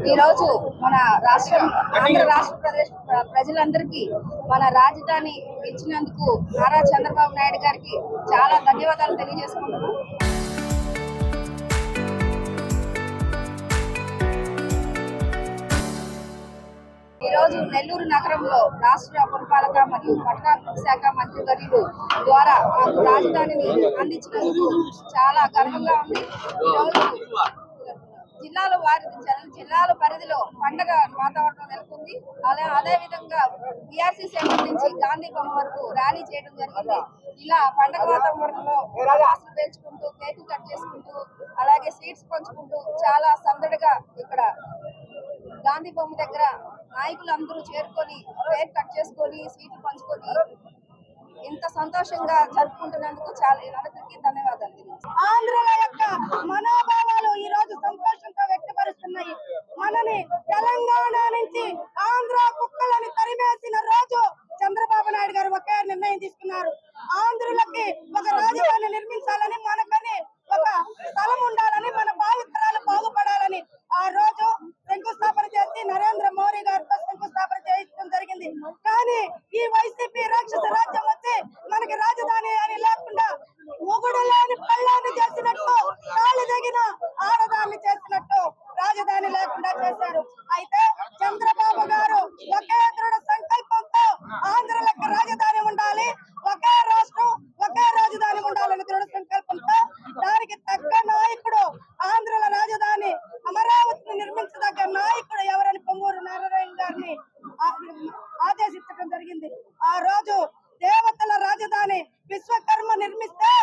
ఈ రోజు మన రాష్ట్రం ఆంధ్ర రాష్ట్ర ప్రజలందరికీ మన రాజధాని ఇచ్చినందుకు నారా చంద్రబాబు నాయుడు గారికి చాలా ధన్యవాదాలు తెలియజేసుకుంటున్నాం. ఈ రోజు నెల్లూరు నగరంలో రాష్ట్ర పురపాలక మరియు పట్టణాభివృద్ధి శాఖ మంత్రి వర్యులు ద్వారా మాకు రాజధానిని అందించినందుకు చాలా గర్వంగా ఉంది. ఈరోజు జిల్లాల పరిధిలో పండగ వాతావరణం నెలకొంది. అదే విధంగా బీఆర్సీ సెంటర్ నుంచి గాంధీ బొమ్మ వరకు ర్యాలీ చేయడం జరిగింది. ఇలా పండగ వాతావరణంలో ఆశలు పేల్చుకుంటూ, కేకులు కట్ చేసుకుంటూ, అలాగే స్వీట్స్ పంచుకుంటూ చాలా సందడిగా ఇక్కడ గాంధీ బొమ్మ దగ్గర నాయకులందరూ చేరుకొని కేక్ కట్ చేసుకొని స్వీట్లు పంచుకొని ఇంత సంతోషంగా జరుపుకుంటున్నందుకు చాలా అందరికీ ధన్యవాదాలు. ఆంధ్రుల యొక్క మనోభావాలు ఈ రోజు సంతోషంతో వ్యక్తపరుస్తున్నాయి. మనని తెలంగాణ నుంచి ఆంధ్ర కుక్కలని తరిమేసిన రోజు చంద్రబాబు నాయుడు గారు ఒకే నిర్ణయం తీసుకున్నారు. ఆంధ్రులకి ఒక రాజధాని నిర్మించాలని, మనకని ఒక స్థలం ఉండాలని, మన భావితరాలు బాగుపడాలని ఆ రోజు శంకుస్థాపన చేసి నరేంద్ర మోడీ గారితో శంకుస్థాపన చేయించడం జరిగింది. కానీ ఈ వైసీపీ రాక్షస రాజ్యం వచ్చి మనకి రాజధాని అని లేకుండా మొగుడు లేని పళ్ళాన్ని చేసినట్టు, తాళి తగిన ఆడదాన్ని చేసినట్టు రాజధాని లేకుండా చేశారు. అయితే చంద్రబాబు గారు ఒకే దృఢ సంకల్పంతో ఆంధ్రులకు రాజధాని ఉండాలి, ఒకే రాష్ట్రం ఒకే రాజధాని ఉండాలని దృఢ సంకల్పంతో దానికి తగ్గ నాయకుడు, ఆంధ్రుల రాజధాని అమరావతిని నిర్మించదగ్గ నాయకుడు ఎవరని పొంగూరు నారాయణ గారిని ఆదేశించడం జరిగింది. ఆ రోజు దేవతల రాజధాని విశ్వకర్మ నిర్మిస్తే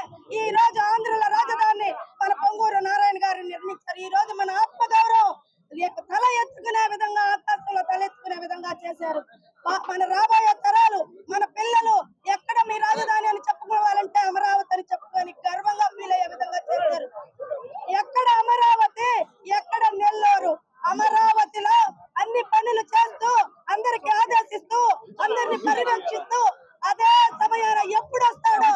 ఈ రోజు ఆంధ్రుల రాజధాని మన పొంగూరు నారాయణ గారిని నిర్మించారు. ఈ రోజు మన ఆత్మగౌరవం తల ఎత్తుకునే విధంగా, ఆకాశంలో తలెత్తుకునే విధంగా చేశారు. మన రాబోయే తరాలు, మన పిల్లలు ఎక్కడ మీ రాజధాని అని చెప్పుకోవాలంటే అమరావతి అని చెప్పుకొని గర్వంగా ఫీల్ అయ్యే విధంగా చేశారు. ఎక్కడ అమరావతి, ఎక్కడ నెల్లూరు. అమరావతిలో అన్ని పనులు చేస్తూ, అందరికి ఆదేశిస్తూ, అందరిని పరిరక్షిస్తూ, అదే సమయాన ఎప్పుడు వస్తాడో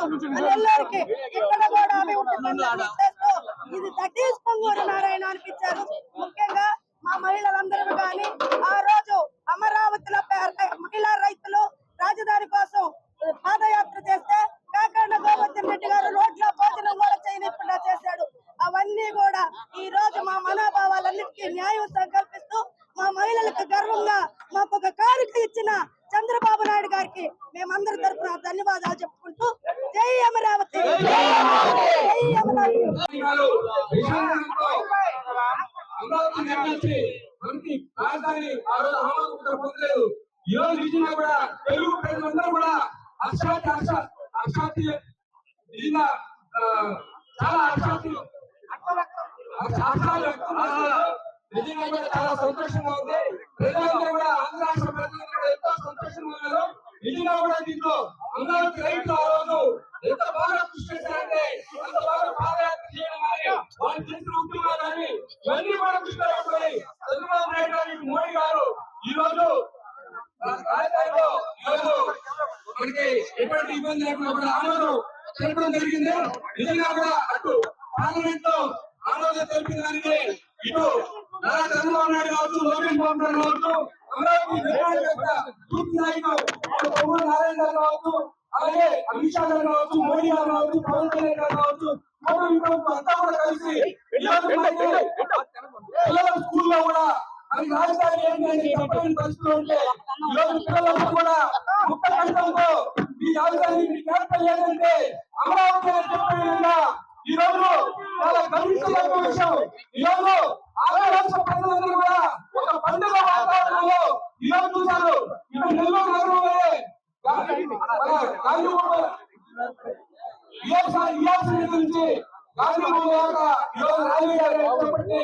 నెల్లూరుకి ఇక్కడ కూడా అభివృద్ధి పనులు చేస్తూ ఇది దటీస్ పొంగూరు నారాయణ అనిపించారు. ముఖ్యంగా మా మహిళలందరూ కానీ ఆ రోజు అమరావతిలో మహిళా రైతులు రాజధాని కోసం పాదయాత్ర చేస్తే కాకర్ణ గోవర్ధన్ రెడ్డి గారు రోడ్ల భోజనం కూడా చేయనికుండా చేశాడు. అవన్నీ కూడా ఈ రోజు మా మనోభావాలన్నిటికీ న్యాయం సంకల్పిస్తూ మా మహిళలకు గర్వంగా మాకు ఒక కానుక ఇచ్చిన చంద్రబాబు నాయుడు గారికి మేమందరి తరఫున ధన్యవాదాలు చెప్పుకుంటూ జై అమరావతి, జై అమరావతి. ఈ రోజు నిజంగా కూడా తెలుగు ప్రజలందరూ కూడా నిజంగా కూడా చాలా సంతోషంగా ఉంది. ప్రజలందరూ కూడా ఆంధ్ర రాష్ట్ర ప్రజలందరూ కూడా ఎంతో సంతోషంగా ఉన్నారు. నిజంగా కూడా దీంట్లో అమరావతి రైతులు ఆ రోజు ఎంత బాగా కృషి చేశారంటే, అంత బాగా పాదయాత్ర చేయడం కానీ, వాళ్ళు చేసిన ఉద్యోగాలు కానీ ఇవన్నీ కూడా దృష్టిలో పెట్టుకొని చంద్రబాబు నాయుడు గారు, మోడీ గారు ఈ రోజు రాజధానిలో ఈరోజు మనకి ఎటువంటి ఇబ్బంది లేకుండా కూడా ఆమోదం తెలపడం జరిగింది. నిజంగా కూడా అటు పార్లమెంట్ లో ఆమోదం తెలిపిన దానికి ఇటు నారా చంద్రబాబు నాయుడు కావచ్చు, లోకేష్ బాబు నాయుడు కావచ్చు, అమరావతి పూర్తి నాయకులు పొంగూరు నారాయణ గారు కావచ్చు, అలాగే అమిత్ షా గారు కావచ్చు, మోడీ గారు కావచ్చు, పవన్ కళ్యాణ్ గారు కావచ్చు, అంతా కూడా కలిసి పిల్లల స్కూల్లో కూడా మనకి రాజధాని ఏంటంటే చెప్పలేని పరిస్థితులు ఉంటే ఈరోజు పిల్లలందరూ కూడా ముఖ్య కష్టంతో ఈ రాజధాని క్యాపిటల్ ఏంటంటే అమరావతి అని చెప్పే విధంగా ఈ రోజు చాలా గర్వించదగ్గ విషయం. ఈ రోజు ఆంధ్ర రాష్ట్ర ప్రజలందరూ కూడా ఒక పండుగ వాతావరణంలో ఈ రోజు చూశారు. ఇప్పుడు నెల్లూరు నగరంలోనే నుంచి గాంధీభూమి దాకా ఈరోజు ర్యాలీ ఏర్పడి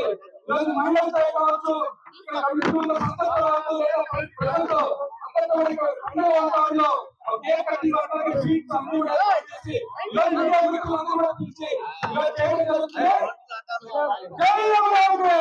ఈరోజు మహిళలతో కావచ్చు, ఇక్కడ కమిషన్లో సంస్థలు కావచ్చు, లేదా ప్రజలతో అందరితో పండుగ వాతావరణంలో కేక్ కటింగ్ వాతావరణంలో స్వీట్స్ అన్ని కూడా చేసి ఈరోజు మీడియా మిత్రులందరూ కూడా పిలిచి ఈరోజు చేయడం జరుగుతుంది. జై అమరావతి.